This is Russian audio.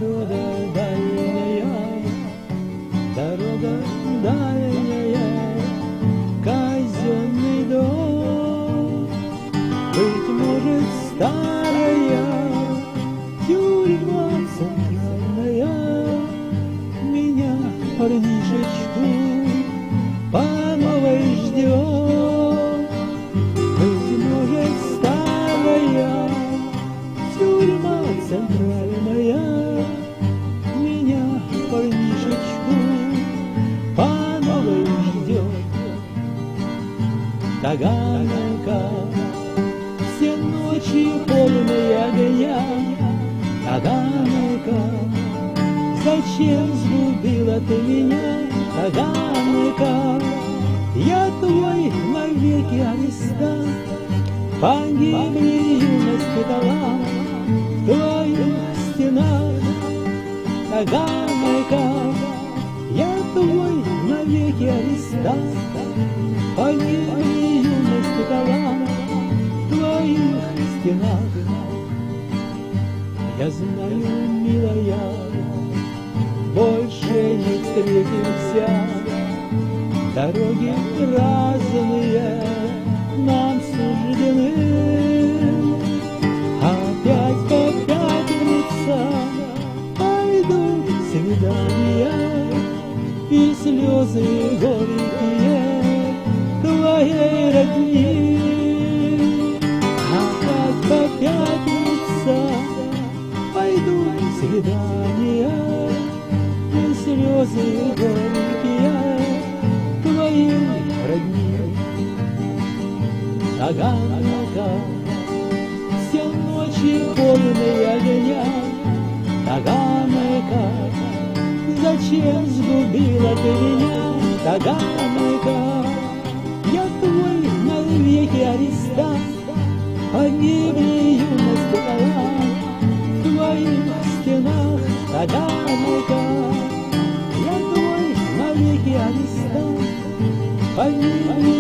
Дорога дальняя, дорога дальняя, казенный дом, быть может, старая тюрьма центральная, меня, парнишечку, по новой ждет. Быть может, старая тюрьма центральная, меня, парнишечку, по новой ждет. Таганка, все ночи полные огня. Таганка, зачем сгубила ты меня? Таганка, я твой навеки арестант. Погибли юность и талант в твоих стенах. Таганка, я твой навеки арестант. Погибли юность и талант в твоих стенах. Я знаю, милая, больше не встретимся. Дороги разные нам суждены. Опять по пятницам пойдут свидания и слезы горькие твоей родни. Опять по пятницам пойдут свидания и слезы горькие твоей родни. Таганка, все ночи полные огня. Таганка, зачем сгубила ты меня? Таганка, я твой навеки арестант. Погибли юность и талант в твоих стенах. Таганка, я твой навеки арестант. Погибли